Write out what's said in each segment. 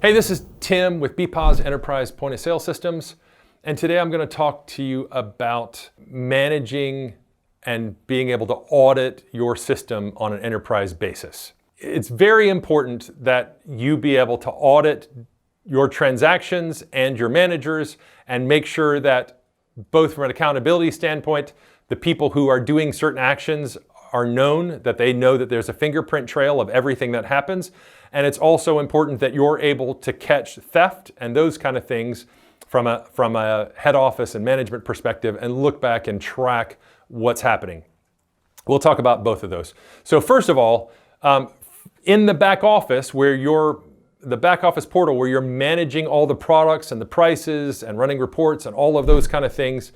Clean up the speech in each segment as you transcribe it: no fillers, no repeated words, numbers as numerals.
Hey, this is Tim with Bepoz Enterprise Point of Sale Systems, and today I'm going to talk to you about managing and being able to audit your system on an enterprise basis. It's very important that you be able to audit your transactions and your managers and make sure that both from an accountability standpoint, the people who are doing certain actions are known, that they know that there's a fingerprint trail of everything that happens. And it's also important that you're able to catch theft and those kind of things from a head office and management perspective and look back and track what's happening. We'll talk about both of those. So first of all, in the back office the back office portal where you're managing all the products and the prices and running reports and all of those kind of things,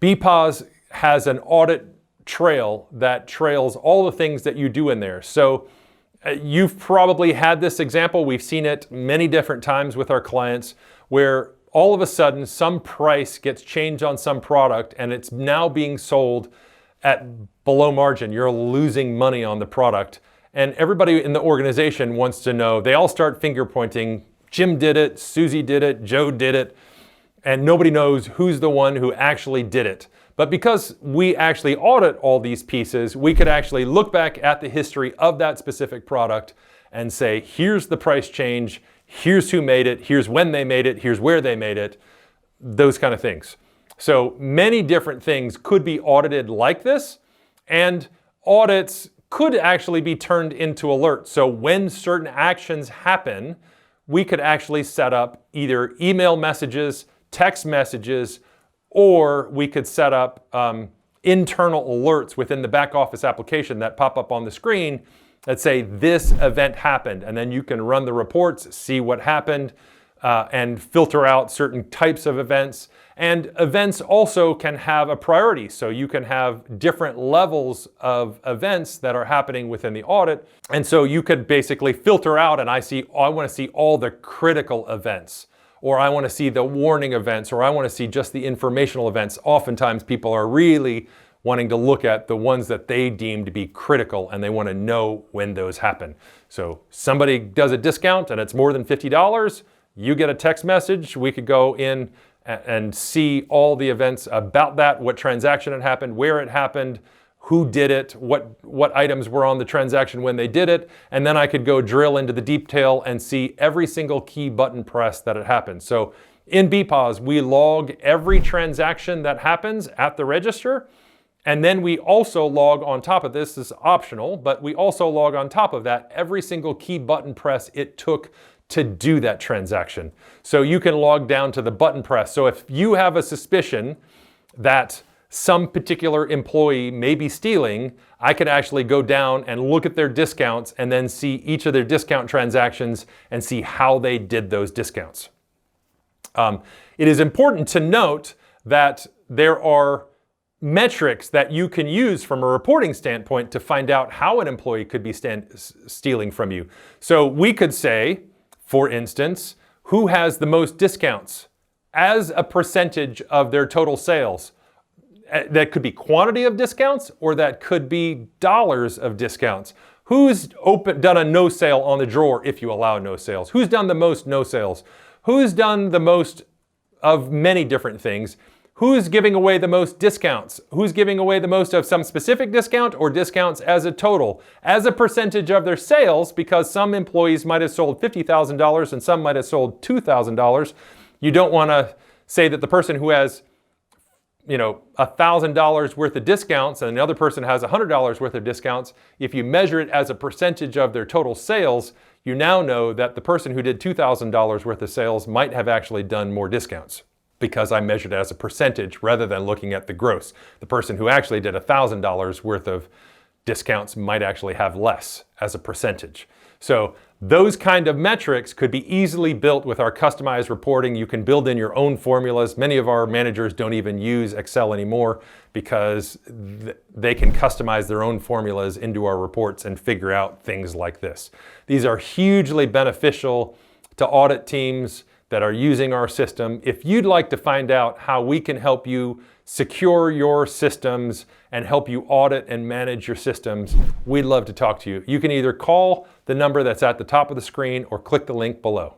Bepoz has an audit trail that trails all the things that you do in there. So you've probably had this example. We've seen it many different times with our clients where all of a sudden some price gets changed on some product and it's now being sold at below margin. You're losing money on the product. And everybody in the organization wants to know. They all start finger pointing. Jim did it, Susie did it, Joe did it, and nobody knows who's the one who actually did it. But because we actually audit all these pieces, we could actually look back at the history of that specific product and say, here's the price change, here's who made it, here's when they made it, here's where they made it, those kind of things. So many different things could be audited like this, and audits could actually be turned into alerts. So when certain actions happen, we could actually set up either email messages, text messages, or we could set up internal alerts within the back office application that pop up on the screen that say this event happened. And then you can run the reports, see what happened, and filter out certain types of events. And events also can have a priority. So you can have different levels of events that are happening within the audit. And so you could basically filter out, and I want to see all the critical events, or I want to see the warning events, or I want to see just the informational events. Oftentimes people are really wanting to look at the ones that they deem to be critical, and they want to know when those happen. So somebody does a discount and it's more than $50, you get a text message. We could go in and see all the events about that, what transaction had happened, where it happened, who did it, what items were on the transaction when they did it, and then I could go drill into the detail and see every single key button press that had happened. So in Bepoz, we log every transaction that happens at the register, and then we also log on top of this is optional, but we also log on top of that every single key button press it took to do that transaction. So you can log down to the button press. So if you have a suspicion that some particular employee may be stealing, I could actually go down and look at their discounts and then see each of their discount transactions and see how they did those discounts. It is important to note that there are metrics that you can use from a reporting standpoint to find out how an employee could be stealing from you. So we could say, for instance, who has the most discounts as a percentage of their total sales. That could be quantity of discounts, or that could be dollars of discounts. Who's done a no sale on the drawer if you allow no sales? Who's done the most no sales? Who's done the most of many different things? Who's giving away the most discounts? Who's giving away the most of some specific discount or discounts as a total? As a percentage of their sales, because some employees might have sold $50,000 and some might have sold $2,000. You don't want to say that the person who has $1,000 worth of discounts and another person has $100 worth of discounts. If you measure it as a percentage of their total sales, you now know that the person who did $2,000 worth of sales might have actually done more discounts because I measured it as a percentage rather than looking at the gross. The person who actually did $1,000 worth of discounts might actually have less as a percentage. So those kind of metrics could be easily built with our customized reporting. You can build in your own formulas. Many of our managers don't even use Excel anymore because they can customize their own formulas into our reports and figure out things like this. These are hugely beneficial to audit teams that are using our system. If you'd like to find out how we can help you secure your systems and help you audit and manage your systems, we'd love to talk to you. You can either call the number that's at the top of the screen or click the link below.